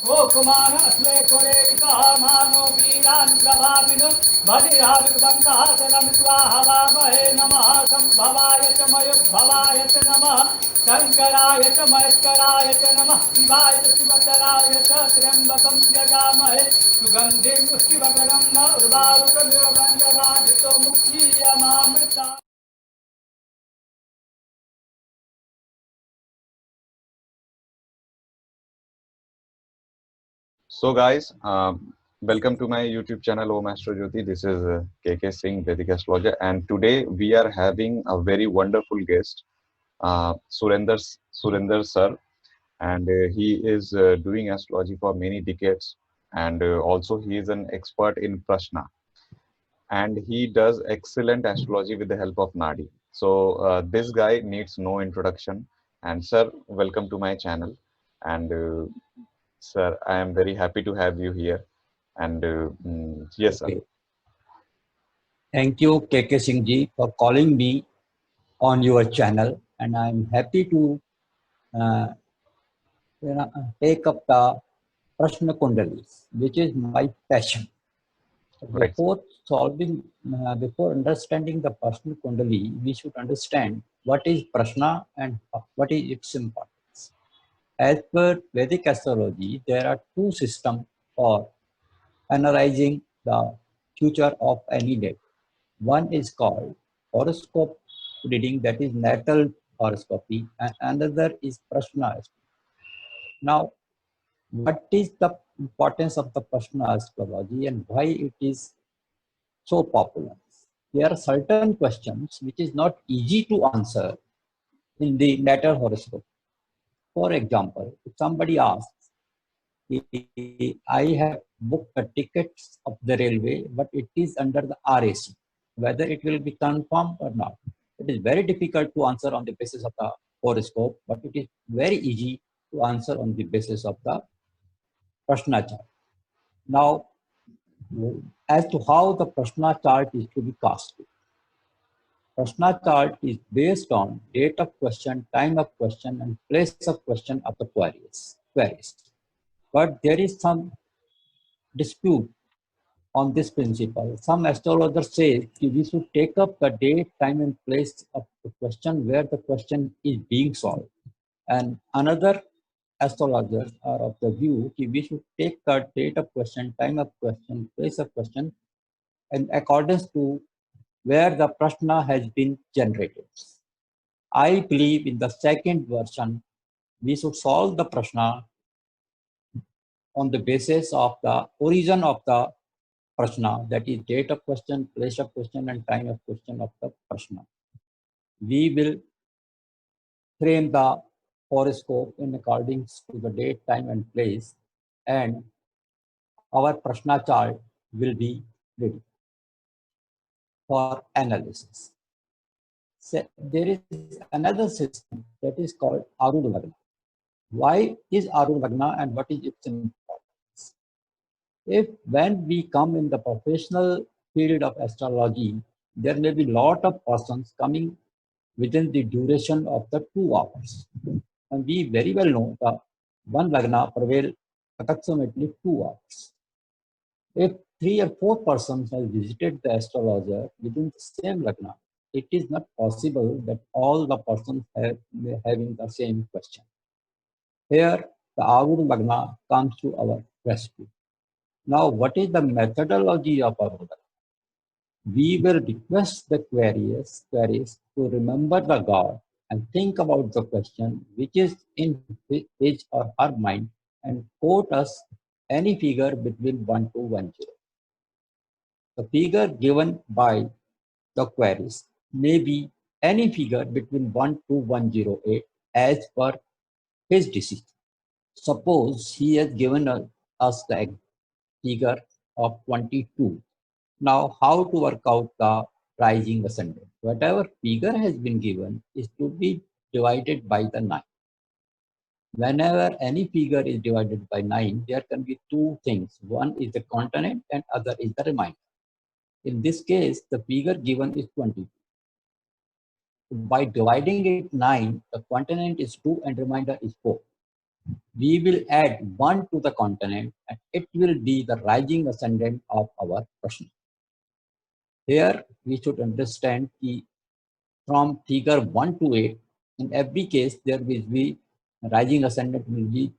गोकुमार अस्ले कोरे मानो वीरान् प्रभाविनो भजिराविर्वन्तः सनं स्वाहवामहे नमः संभवाय च मयुद्भवाय च नमः शङ्कराय च महेश्वराय च नमः शिवाय च शिवतराय च त्र्यम्बकं यजामहे सुगन्धिं पुष्टिवकरं न उर्वारुकमिव गन्धराजितो मुक्तीयमामृता। So guys, welcome to my YouTube channel Om Astro Jyoti. This is KK Singh, Vedic Astrologer, and today we are having a very wonderful guest, Surender sir, and he is doing astrology for many decades, and also he is an expert in Prashna, and he does excellent astrology with the help of Nadi. So this guy needs no introduction, and sir, welcome to my channel, and sir, I am very happy to have you here. And yes, sir. Okay. Thank you, KK Singh ji, for calling me on your channel, and I'm happy to take up the Prashna Kundalis, which is my passion. Right. Before understanding the Prashna Kundali, we should understand what is Prashna and what is its importance. As per Vedic astrology, there are two systems for analyzing the future of any date. One is called horoscope reading, that is natal horoscopy, and another is Prashna. Now, what is the importance of the Prashna astrology and why it is so popular? There are certain questions which is not easy to answer in the natal horoscope. For example, if somebody asks, I have booked the tickets of the railway, but it is under the RAC, whether it will be confirmed or not. It is very difficult to answer on the basis of the horoscope, but it is very easy to answer on the basis of the Prashna chart. Now, as to how the Prashna chart is to be cast. Prashna chart is based on date of question, time of question, and place of question of the queries. But there is some dispute on this principle. Some astrologers say we should take up the date, time, and place of the question where the question is being solved. And another astrologers are of the view that we should take the date of question, time of question, place of question, in accordance to where the prashna has been generated. I believe in the second version, we should solve the prashna on the basis of the origin of the prashna, that is date of question, place of question, and time of question of the prashna. We will frame the horoscope in accordance to the date, time, and place, and our prashna chart will be ready for analysis. So there is another system that is called Arudha Lagna. Why is Arudha Lagna and what is its importance? If when we come in the professional field of astrology, there may be lot of persons coming within the duration of the 2 hours. And we very well know that one Lagna prevail approximately 2 hours. If 3 or 4 persons have visited the astrologer within the same Lagna, it is not possible that all the persons having the same question. Here, the Arudha Lagna comes to our rescue. Now, what is the methodology of Arudha Lagna? We will request the queries to remember the god and think about the question which is in his or her mind and quote us any figure between 1 to 10. The figure given by the queries may be any figure between 1 to 108 as per his decision. Suppose he has given us the figure of 22. Now, how to work out the rising ascendant? Whatever figure has been given is to be divided by the 9. Whenever any figure is divided by 9, there can be two things. One is the continent and other is the remainder. In this case, the figure given is 22. By dividing it 9, the continent is 2 and remainder is 4. we will add 1 to the continent and it will be the rising ascendant of our Prashna. Here we should understand the from figure 1 to 8, in every case there will be rising ascendant will be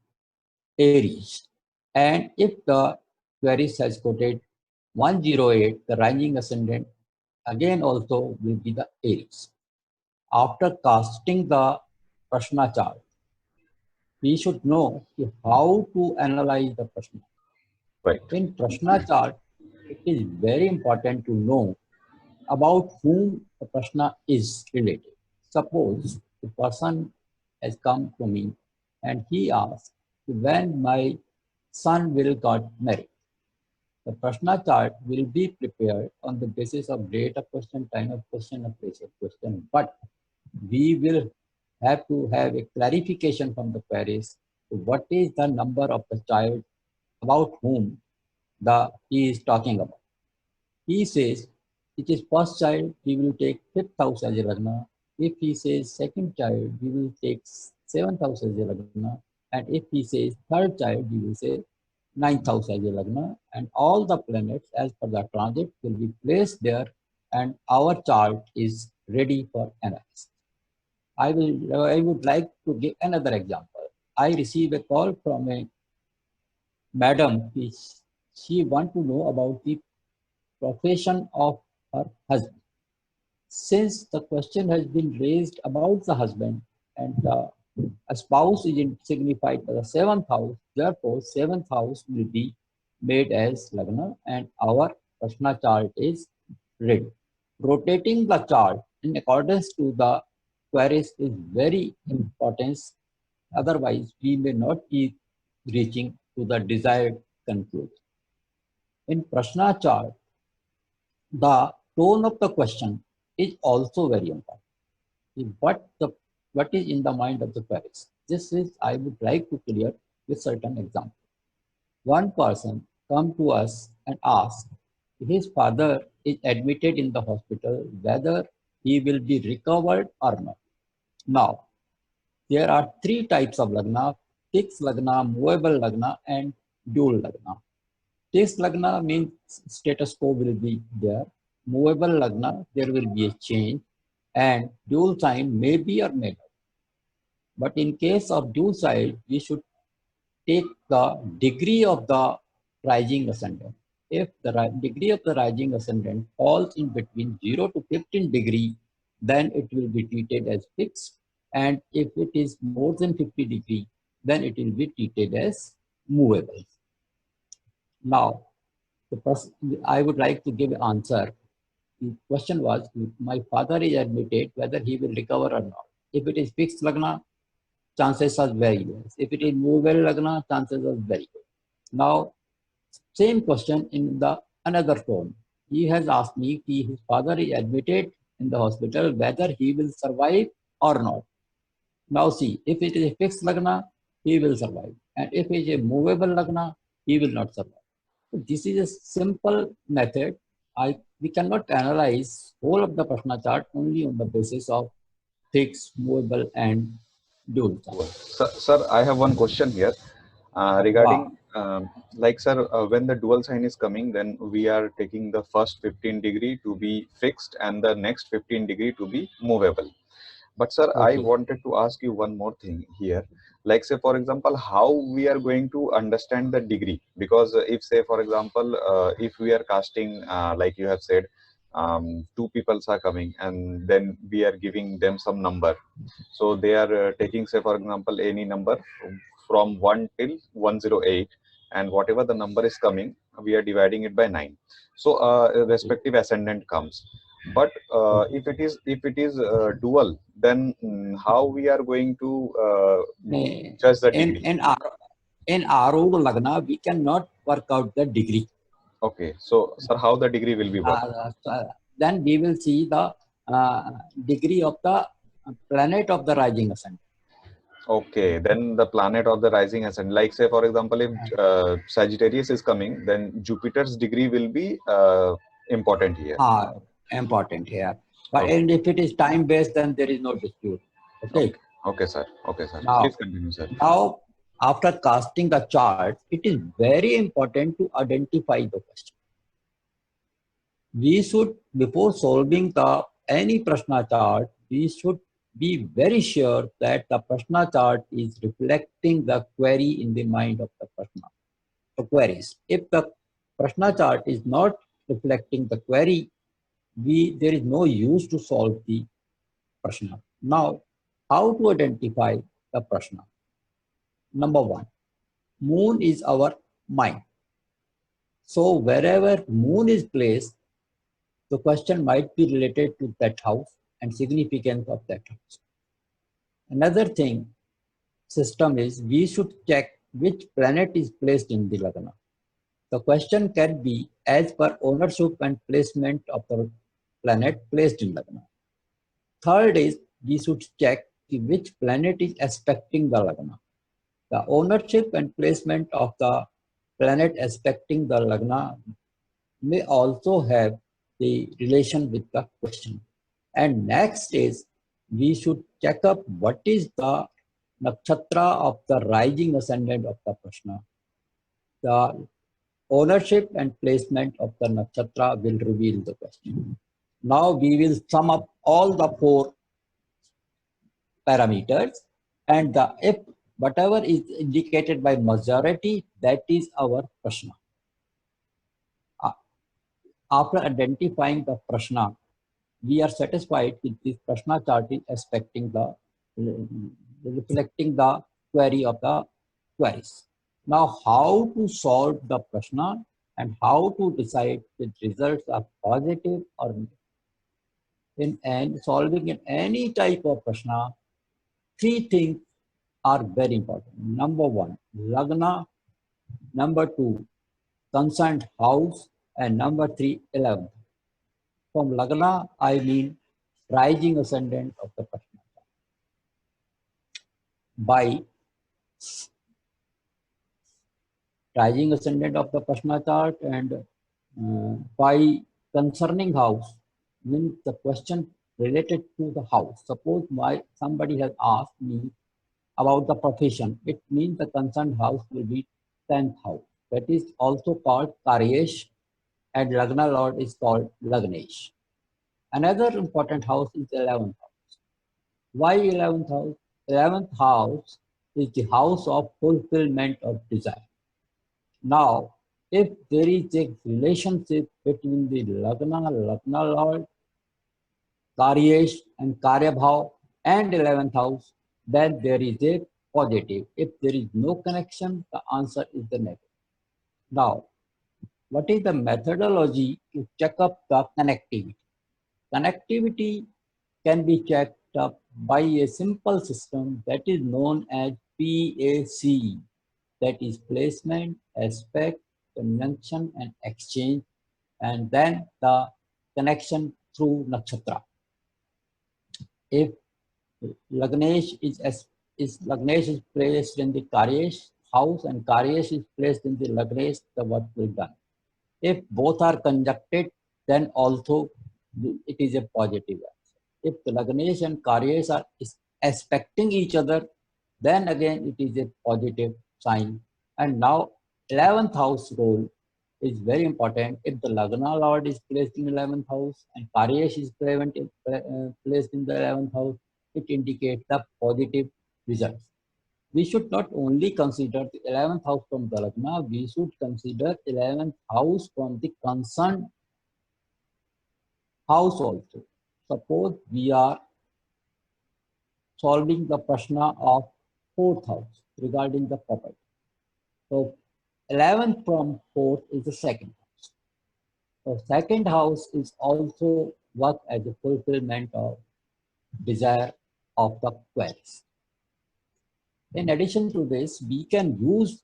Aries. And if the Aquarius has quoted 108, the rising ascendant again also will be the Aries. After casting the Prashna chart, we should know how to analyze the Prashna. Right. In Prashna chart, it is very important to know about whom the Prashna is related. Suppose the person has come to me and he asks when my son will get married. The Prashna chart will be prepared on the basis of date of question, time of question, and place of question. But we will have to have a clarification from the parents what is the number of the child about whom he is talking about. He says it is first child, he will take 5th house as a lagna. If he says second child, he will take 7th house as a lagna. And if he says third child, he will say 9th house as a lagna. And all the planets as per the transit will be placed there and our chart is ready for analysis. I would like to give another example. I received a call from a madam. She want to know about the profession of her husband. Since the question has been raised about the husband and a spouse is signified by the 7th house, therefore 7th house will be made as Lagna and our Prashna chart is ready. Rotating the chart in accordance to the queries is very important. Otherwise, we may not be reaching to the desired conclusion. In Prashna chart, the tone of the question is also very important. What is in the mind of the parents? This is I would like to clear with certain example. One person come to us and ask his father is admitted in the hospital whether he will be recovered or not. Now, there are 3 types of lagna: fixed lagna, movable lagna, and dual lagna. Fixed lagna means status quo will be there. Movable lagna, there will be a change, and dual sign may be or may not. But in case of dual sign, we should take the degree of the rising ascendant. If the degree of the rising ascendant falls in between 0 to 15 degree, then it will be treated as fixed. And if it is more than 50 degree, then it will be treated as movable. Now, I would like to give an answer. The question was, my father is admitted whether he will recover or not. If it is fixed lagna, chances are very less. If it is movable lagna, chances are very good. Now, same question in the another tone. He has asked me his father is admitted in the hospital whether he will survive or not. Now see, if it is a fixed lagna, he will survive. And if it is a movable lagna, he will not survive. So this is a simple method. We cannot analyze whole of the Prashna chart only on the basis of fixed, movable, and dual chart. Sir, I have one question here regarding, like, sir, when the dual sign is coming, then we are taking the first 15 degree to be fixed and the next 15 degree to be movable. But sir, I wanted to ask you one more thing here. Like, say, for example, how we are going to understand the degree? Because if, say, for example, if we are casting, like you have said, 2 people are coming and then we are giving them some number. So they are taking, say, for example, any number from 1 till 108, and whatever the number is coming, we are dividing it by 9. So respective ascendant comes. But if it is dual, then how we are going to judge the degree? In Arudha Lagna, we cannot work out the degree. Okay, so sir, how the degree will be worked? Then we will see the degree of the planet of the rising ascendant. Okay, then the planet of the rising ascendant, like, say, for example, if Sagittarius is coming, then Jupiter's degree will be important here. Important here. But and if it is time based, then there is no dispute. Okay. Okay, sir. Okay, sir. Now, please continue, sir. Now after casting the chart, it is very important to identify the question. We should, before solving the any Prashna chart, we should be very sure that the Prashna chart is reflecting the query in the mind of the Prashna, the queries. If the Prashna chart is not reflecting the query, there is no use to solve the Prashna. Now, how to identify the Prashna? Number one, moon is our mind. So wherever moon is placed, the question might be related to that house and significance of that house. Another thing, system is we should check which planet is placed in the Lagna. The question can be as per ownership and placement of the planet placed in Lagna. Third is we should check which planet is aspecting the Lagna. The ownership and placement of the planet aspecting the Lagna may also have the relation with the question. And next is we should check up what is the nakshatra of the rising ascendant of the Prashna. The ownership and placement of the nakshatra will reveal the question. Now we will sum up all the 4 parameters, and if whatever is indicated by majority, that is our Prashna. After identifying the Prashna, we are satisfied with this Prashna chart is reflecting the query of the queries. Now, how to solve the Prashna and how to decide if results are positive or negative. In solving in any type of Prashna, 3 things are very important. Number 1, Lagna. Number 2, concerned house. And number 3, 11th. From Lagna, I mean rising ascendant of the Prashna. By rising ascendant of the Prashna chart and by concerning house, means the question related to the house. Suppose somebody has asked me about the profession, it means the concerned house will be 10th house. That is also called Karyesh, and Lagna Lord is called Lagnesh. Another important house is 11th house. Why 11th house? 11th house is the house of fulfillment of desire. Now, if there is a relationship between the Lagna Lord, Karyesh and Karyabhav and 11th house, then there is a positive. If there is no connection, the answer is the negative. Now, what is the methodology to check up the connectivity? Connectivity can be checked up by a simple system that is known as PAC, that is placement, aspect, conjunction and exchange, and then the connection through nakshatra. If Lagnesh is placed in the Karyesh house and Karyesh is placed in the Lagnesh, the work will be done. If both are conjuncted, then also it is a positive answer. If the Lagnesh and Karyesh are aspecting each other, then again it is a positive sign. And now 11th house role is very important. If the Lagna Lord is placed in 11th house and Karyesh is placed in the 11th house, it indicates the positive results. We should not only consider the 11th house from the Lagna, we should consider 11th house from the concerned house also. Suppose we are solving the Prashna of 4th house regarding the property. So 11th from 4th is the 2nd house. So 2nd house is also work as a fulfillment of desire of the queries. In addition to this, we can use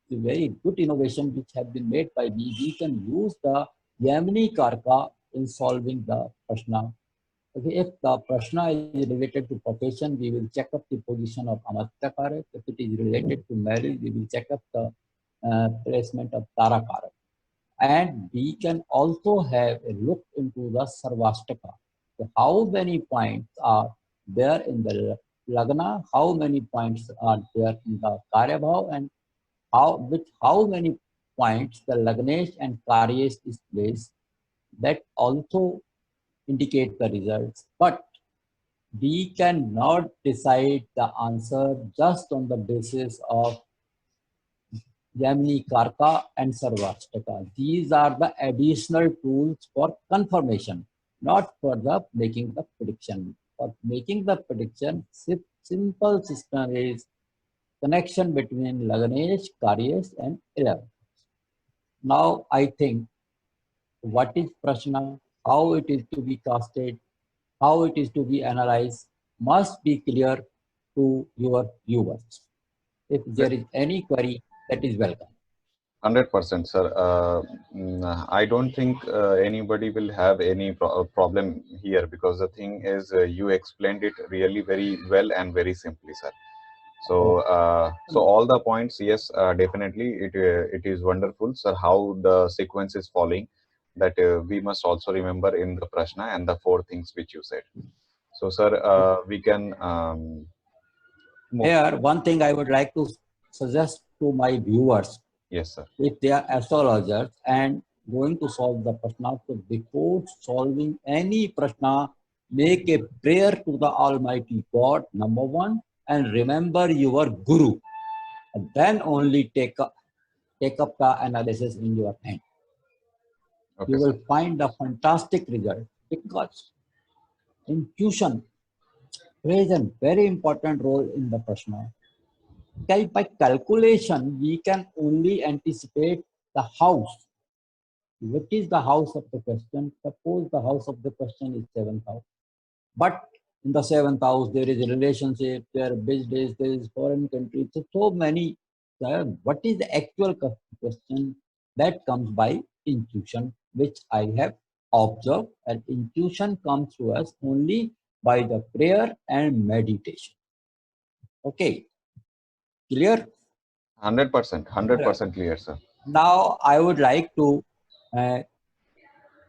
the very good innovation which have been made by me. We can use the Yamini Karka in solving the Prashna. Okay, if the Prashna is related to profession, we will check up the position of Amatya Karak. If it is related to marriage, we will check up the placement of Tara Karak. And we can also have a look into the Sarvashtaka. So how many points are there in the Lagna, how many points are there in the Karyabhav, and with how many points the Lagnesh and Karyesh is placed, that also indicate the results. But we cannot decide the answer just on the basis of Gemini Karka and Sarvashtaka. These are the additional tools for confirmation, not for the making the prediction. For making the prediction, simple system is connection between Lagrange, Karyesh and 11. Now I think what is Prashna, how it is to be casted, how it is to be analyzed must be clear to your viewers. If there is any query, that is welcome. 100%, sir. I don't think anybody will have any problem here, because the thing is, you explained it really very well and very simply, sir. So all the points, yes, definitely, it is wonderful, sir, how the sequence is following. That we must also remember in the Prashna and the four things which you said. So, sir, we can move. Here, one thing I would like to suggest to my viewers, Yes, sir. if they are astrologers and going to solve the Prashna, so before solving any Prashna, make a prayer to the Almighty God, number one, and remember your Guru. And then only take up the analysis in your hand. Okay, You will sir. find a fantastic result, because intuition plays a very important role in the Prashna. By calculation, we can only anticipate the house. What is the house of the question? Suppose the house of the question is 7th house. But in the 7th house, there is a relationship, there are business, there is foreign countries, so many. What is the actual question? That comes by intuition, which I have observed, and intuition comes to us only by the prayer and meditation. Okay, clear? 100%, 100% clear, sir. Now I would like to uh,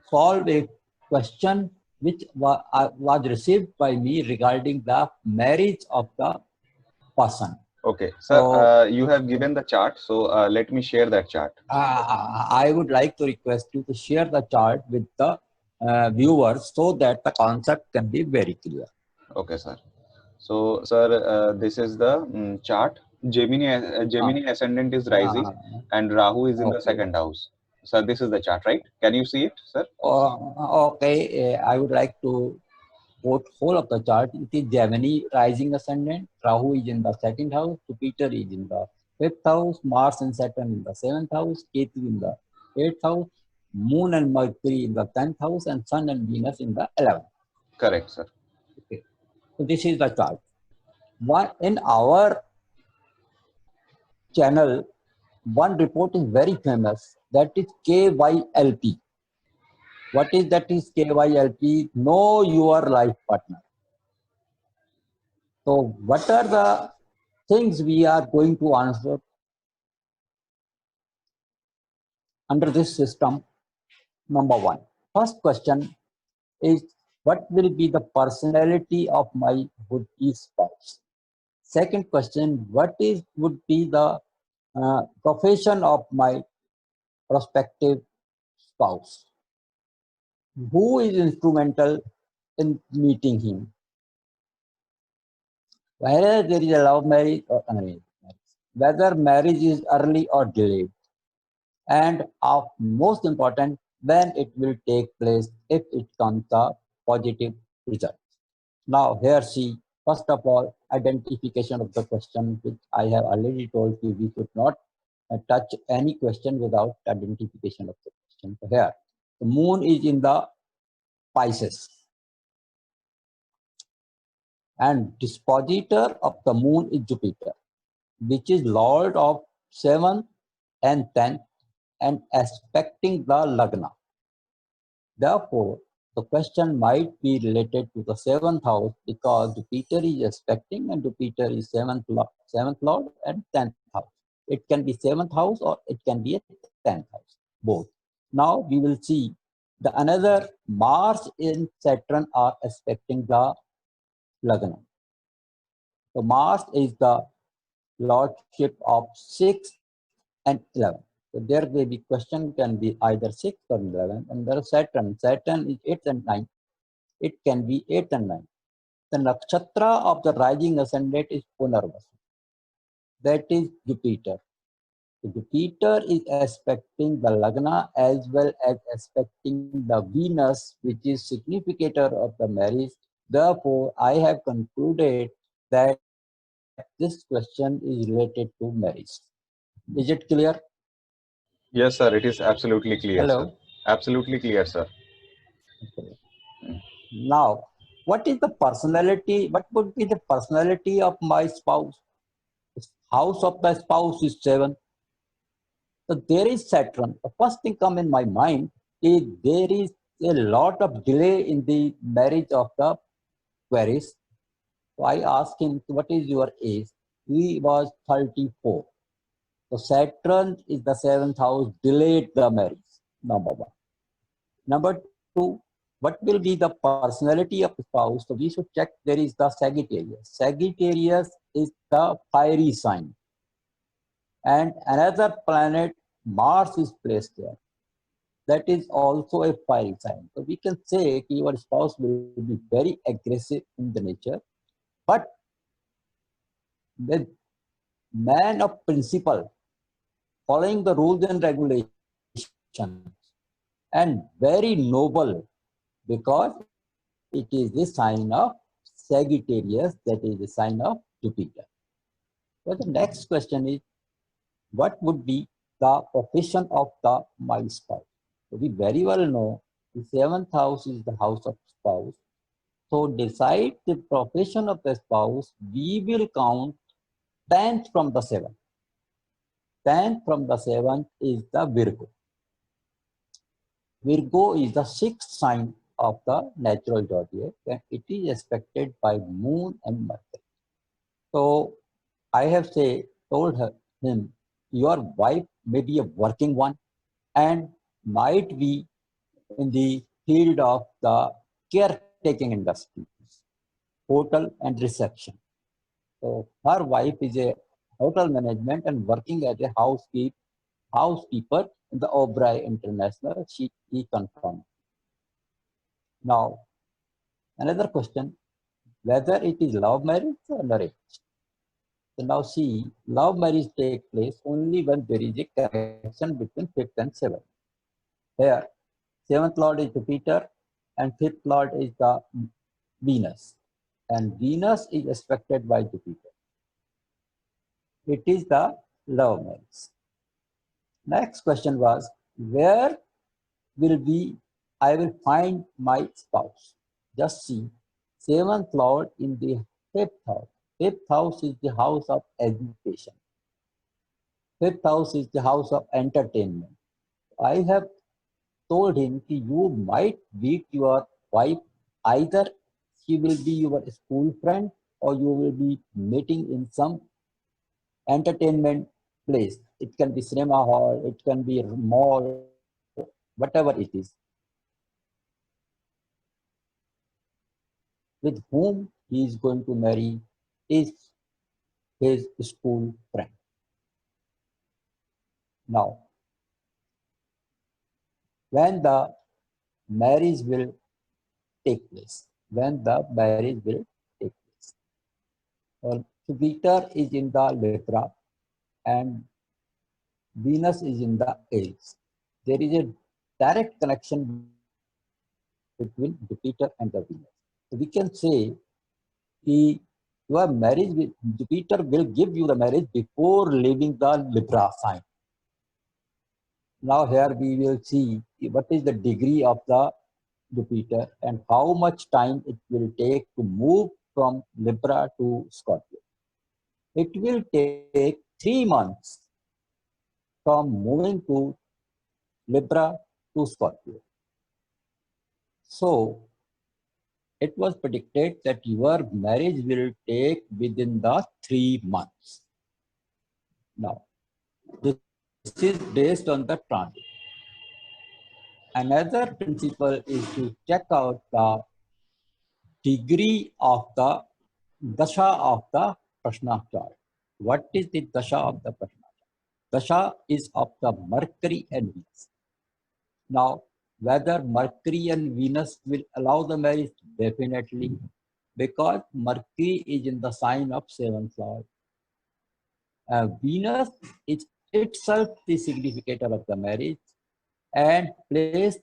solve a question which was received by me regarding the marriage of the person. Okay, sir, So you have given the chart, so let me share that chart. I would like to request you to share the chart with the viewers so that the concept can be very clear. Okay, sir. So, sir, this is the chart. Gemini ascendant is rising, and Rahu is in the Okay. second house. Sir, this is the chart, right? Can you see it, sir? Okay, I would like to quote whole of the chart. It is Gemini rising ascendant, Rahu is in the second house, Jupiter is in the fifth house, Mars and Saturn in the seventh house, Ketu in the eighth house, Moon and Mercury in the 10th house, and Sun and Venus in the 11th. Correct, sir. Okay. So this is the chart. In our channel, one report is very famous, that is KYLP. What is that is KYLP? Know your life partner. So what are the things we are going to answer under this system? Number one, first question is, what will be the personality of my would-be spouse? Second question, would be the profession of my prospective spouse? Who is instrumental in meeting him? Whether there is a love marriage or arranged marriage, whether marriage is early or delayed, and of most important, when it will take place if it comes a positive result. Now here see, first of all, identification of the question, which I have already told you, we should not touch any question without identification of the question. So here, the moon is in the Pisces, and dispositor of the moon is Jupiter, which is lord of 7th and 10th and aspecting the Lagna. Therefore, the question might be related to the 7th house, because Jupiter is aspecting and Jupiter is 7th lord and 10th house. It can be 7th house or it can be a 10th house, both. Now we will see the another Mars and Saturn are aspecting the Lagna. So Mars is the lordship of 6 and 11. So there may be question can be either 6 or 11. And there is Saturn. Saturn is 8 and 9. It can be 8 and 9. The nakshatra of the rising ascendant is Punarvasu. That is Jupiter. So Jupiter is aspecting the Lagna as well as aspecting the Venus, which is significator of the marriage. Therefore, I have concluded that this question is related to marriage. Is it clear? Yes, sir. It is absolutely clear, sir. Hello. Absolutely clear, sir. Okay. Now, what is the personality? What would be the personality of my spouse? The house of the spouse is 7. So there is Saturn. The first thing come in my mind is there is a lot of delay in the marriage of the Aquarius. So I asked him, what is your age? He was 34. So Saturn is the 7th house, delayed the marriage, number one. Number two, what will be the personality of the spouse? So we should check there is the Sagittarius. Sagittarius is the fiery sign. And another planet, Mars, is placed there. That is also a fiery sign. So we can say your spouse will be very aggressive in the nature, but the man of principle, following the rules and regulations, and very noble because it is the sign of Sagittarius, that is the sign of Jupiter. So the next question is, what would be the profession of the my spouse? So we very well know the 7th house is the house of spouse. So decide the profession of the spouse, we will count 10th from the 7th. 10th from the 7th is the Virgo. Virgo is the 6th sign of the natural zodiac, and it is expected by Moon and Mercury. So I have told him, your wife may be a working one and might be in the field of the caretaking industries, hotel and reception. So her wife is a hotel management and working as a housekeeper in the Oberoi International. He confirmed. Now, another question, whether it is love marriage or arranged. So now see, love marriage takes place only when there is a connection between 5th and 7th. Here, 7th Lord is Jupiter and 5th Lord is the Venus. And Venus is aspected by Jupiter. It is the love marriage. Next question was, where I will find my spouse? Just see, 7th Lord in the 5th house. 5th house is the house of education. 5th house is the house of entertainment. I have told him that you might meet your wife, either she will be your school friend or you will be meeting in some entertainment place. It can be cinema hall, it can be a mall, whatever it is. With whom he is going to marry is his school friend. Now, when the marriage will take place, Jupiter is in the Libra and Venus is in the Aries. There is a direct connection between Jupiter and the Venus. So we can say your marriage with Jupiter will give you the marriage before leaving the Libra sign. Now here we will see what is the degree of the Jupiter and how much time it will take to move from Libra to Scorpio. It will take 3 months from moving to Libra to Scorpio. So it was predicted that your marriage will take within the 3 months. Now, this is based on the transit. Another principle is to check out the degree of the dasha of the Prashna chart. What is the dasha of the Prashna chart? Dasha is of the Mercury and Venus. Now, whether Mercury and Venus will allow the marriage? Definitely, because Mercury is in the sign of seventh lord. Venus is itself the significator of the marriage and placed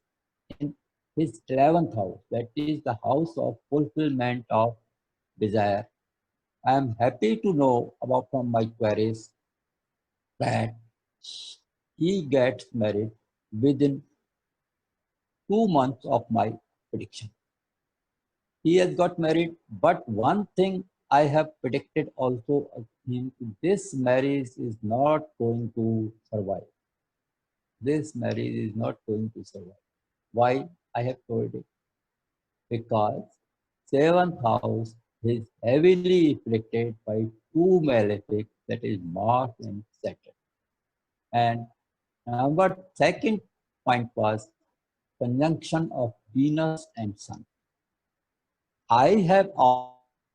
in his 11th house, that is the house of fulfillment of desire. I am happy to know about from my queries that he gets married within 2 months of my prediction. He has got married, but one thing I have predicted also of him, this marriage is not going to survive. This marriage is not going to survive. Why I have told it? Because seventh house is heavily afflicted by two malefics, that is Mars and Saturn. And number second point was conjunction of Venus and Sun. I have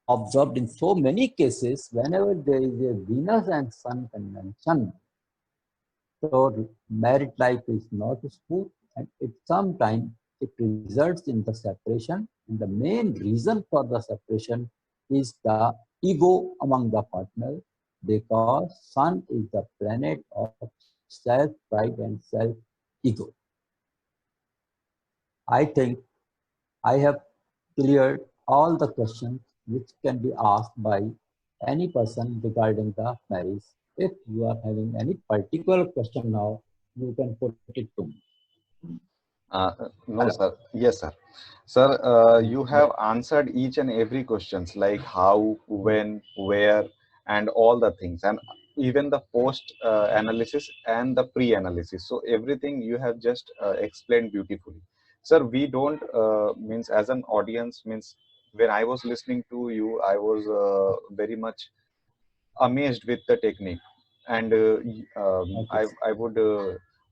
observed in so many cases, whenever there is a Venus and Sun conjunction, so married life is not smooth, and sometimes it results in the separation. And the main reason for the separation is the ego among the partners, because Sun is the planet of self-pride and self-ego. I think I have cleared all the questions which can be asked by any person regarding the marriage. If you are having any particular question now, you can put it to me. No, sir. Yes, sir. Sir, you have answered each and every questions like how, when, where, and all the things, and even the post analysis and the pre-analysis. So everything you have just explained beautifully. Sir, we don't means as an audience means when I was listening to you, I was very much amazed with the technique, and I would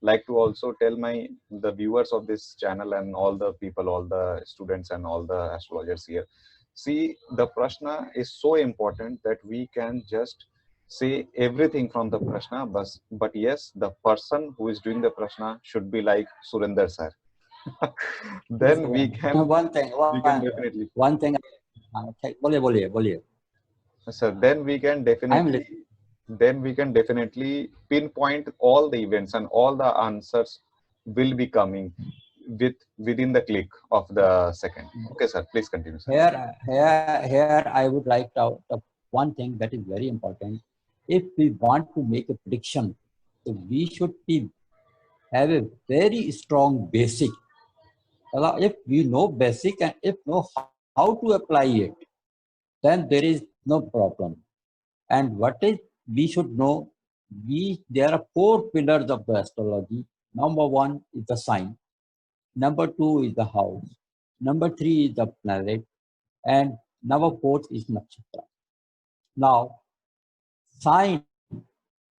like to also tell the viewers of this channel and all the people, all the students and all the astrologers here, see, the prashna is so important that we can just say everything from the prashna, but yes, the person who is doing the prashna should be like Surinder sir. Then we can definitely, one thing. बोलिए. sir, then we can definitely pinpoint all the events, and all the answers will be coming within the click of the second. Okay, sir, please continue, sir. Here I would like to one thing that is very important. If we want to make a prediction, so we should have a very strong basic. If we know basic and if know how to apply it, then there is no problem. And what is we should know? There are four pillars of the astrology. Number one is the sign. Number two is the house. Number three is the planet. And number four is nakshatra. Now, sign.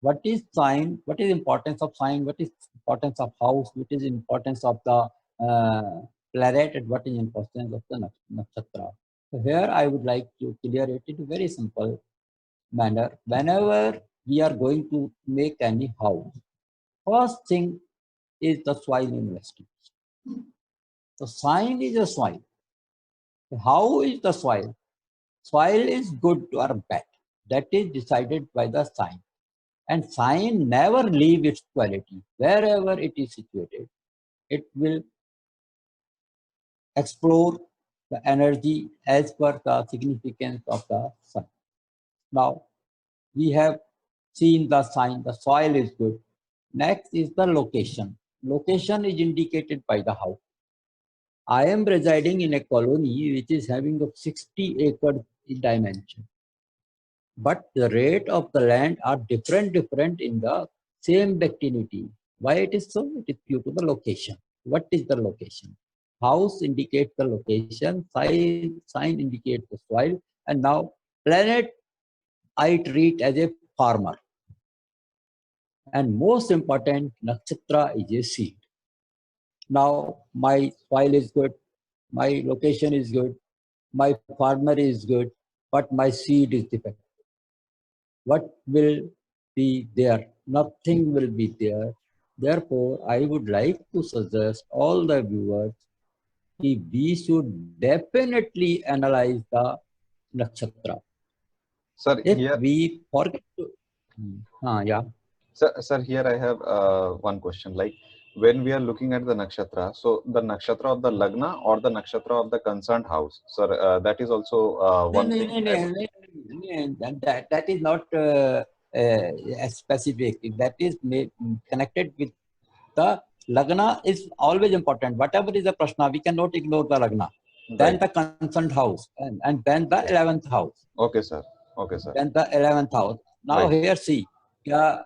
What is sign? What is importance of sign? What is importance of house? What is importance of the planet? And what is importance of the nakshatra? So here I would like to clear it in a very simple manner. Whenever we are going to make any house, first thing is the soil investigation. The sign is a soil. How is the soil? Soil is good or bad. That is decided by the sign. And sign never leave its quality. Wherever it is situated, it will explore the energy as per the significance of the sun. Now, we have seen the sign, the soil is good. Next is the location. Location is indicated by the house. I am residing in a colony which is having a 60 acre dimension. But the rate of the land are different in the same vicinity. Why it is so? It is due to the location. What is the location? House indicates the location, sign indicates the soil, and now planet I treat as a farmer. And most important, nakshatra is a seed. Now my soil is good, my location is good, my farmer is good, but my seed is defective. what will be there? Nothing will be there. Therefore, I would like to suggest all the viewers that we should definitely analyze the nakshatra. Sir, If here, we forget to, yeah, sir, here I have one question. Like when we are looking at the nakshatra, so the nakshatra of the lagna or the nakshatra of the concerned house, sir, that is also no, one no, thing. no, no, no, no, that is not specific. That is connected with the lagna is always important. Whatever is the prashna, we cannot ignore the lagna. Then Right. the concerned house, and then the Okay. 11th house. Okay, sir. Okay, sir. Then the 11th house. Now Right. here see, yeah,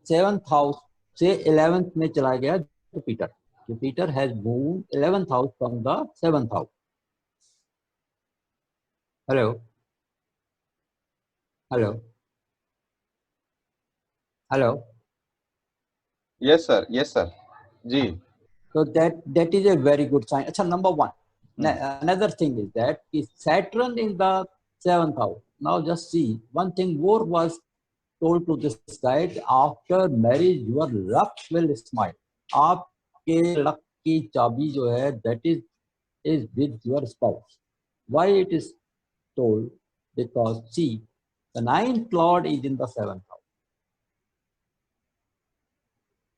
7th house say 11th में चला गया Jupiter. Jupiter has moved 11th house from the 7th house. Hello. Hello. Hello. Yes, sir. Yes, sir. Ji. So that is a very good sign. Achha, number one. Hmm. Another thing is that is Saturn in the 7th house. Now just see, one thing more was told to this guy, after marriage your luck will smile. आपके luck की चाबी जो है, that is with your spouse. Why it is told? Because see, the 9th lord is in the 7th house.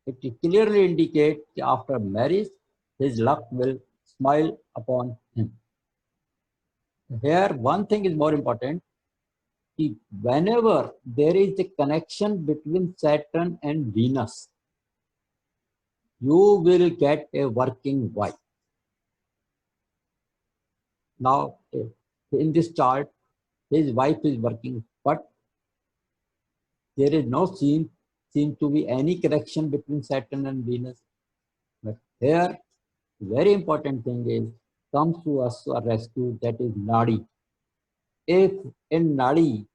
It clearly indicates that after marriage, his luck will smile upon him. Here, one thing is more important. Whenever there is a connection between Saturn and Venus, you will get a working wife. Now, in this chart, his wife is working, but there is no seem to be any connection between Saturn and Venus. But here, very important thing is comes to us a rescue, that is Nadi. If in Nadi,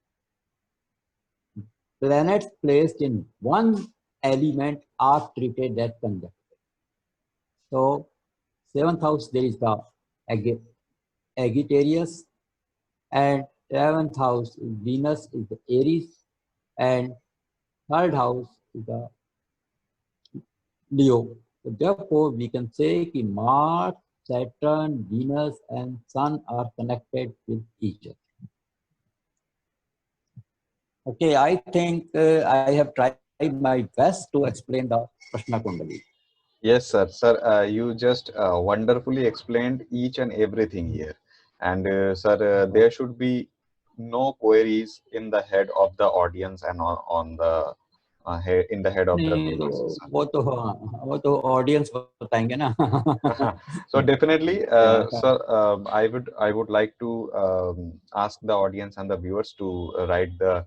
planets placed in one element are treated as conjunct. So, 7th house there is the Sagittarius, and 11th house is Venus is the Aries, and 3rd house is the Leo. So therefore, we can say that Mars, Saturn, Venus, and Sun are connected with each other. Okay, I think I have tried my best to explain the Prashna Kundali. Yes, sir. Sir, you just wonderfully explained each and everything here. And sir, there should be no queries in the head of the audience and on the in the head of the नहीं viewers, तो sir. वो तो audience बताएंगे ना. So definitely, Yeah. sir, I would like to ask the audience and the viewers to write the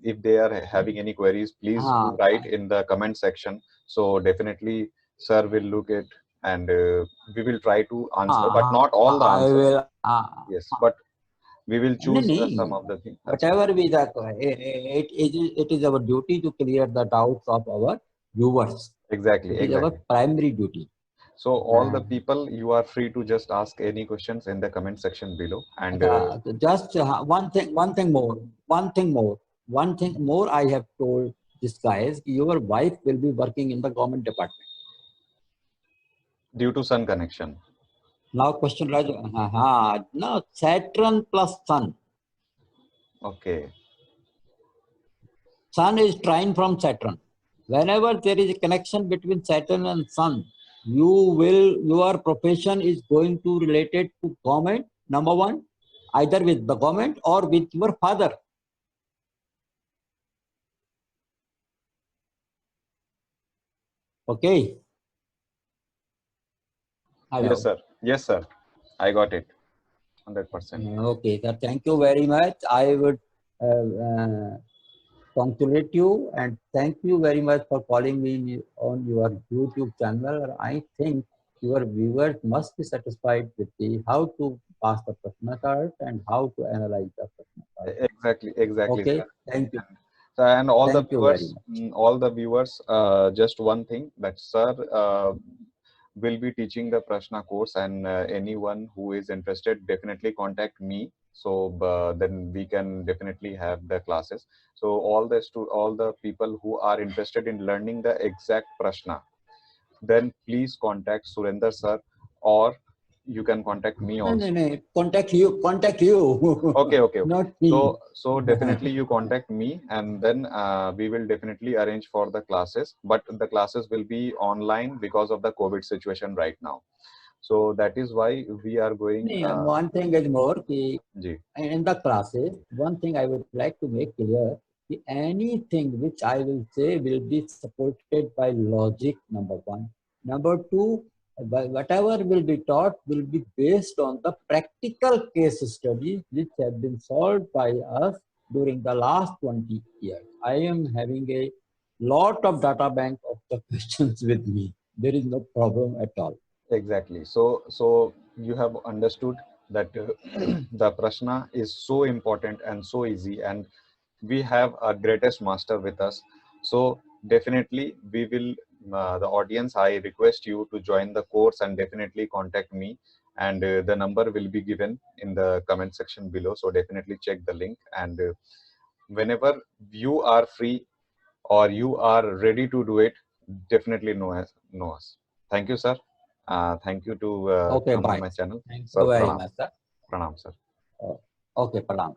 if they are having any queries, please do write in the comment section. So definitely, sir will look it and we will try to answer, but not all the I answers. will. Yes, but we will choose some नहीं, of the things. whatever be that, it is our duty to clear the doubts of our viewers. Exactly, It is our exactly. primary duty. So all the people, you are free to just ask any questions in the comment section below. And Just one thing more. I have told this guys, your wife will be working in the government department. due to sun connection. Now question, Raj. Now Saturn plus Sun. Okay. Sun is trine from Saturn. Whenever there is a connection between Saturn and Sun, your profession is going to related to government, number one, either with the government or with your father. Okay. Hello. Yes, sir. Yes, sir. I got it. 100%. Okay, sir. Thank you very much. I would congratulate you and thank you very much for calling me on your YouTube channel. I think your viewers must be satisfied with how to pass the Prashna chart and how to analyze the Prashna chart. Exactly, exactly. Okay, Sir. thank you. So, and all Thank the you very viewers, much. all the viewers, just one thing that sir will be teaching the Prashna course, and anyone who is interested, definitely contact me So then we can definitely have the classes. So all the people who are interested in learning the exact Prashna, then please contact Surender sir, or you can contact me No, also. no, no. Contact you. Okay. Not me. So definitely you contact me, and then we will definitely arrange for the classes. But the classes will be online because of the COVID situation right now. So that is why we are going. One thing is more, Ji. in the classes, one thing I would like to make clear, anything which I will say will be supported by logic, number one. Number two, whatever will be taught will be based on the practical case studies which have been solved by us during the last 20 years. I am having a lot of data bank of the questions with me. There is no problem at all. Exactly. So you have understood that the Prashna is so important and so easy, and we have our greatest master with us. So definitely we will, the audience, I request you to join the course and definitely contact me, and the number will be given in the comment section below. So definitely check the link, and whenever you are free or you are ready to do it, definitely know us. Thank you, sir. Thank you to Okay, come on bye. my channel. Thank Sir, you very pranam. much, sir. Pranam, sir. Okay, Pranam.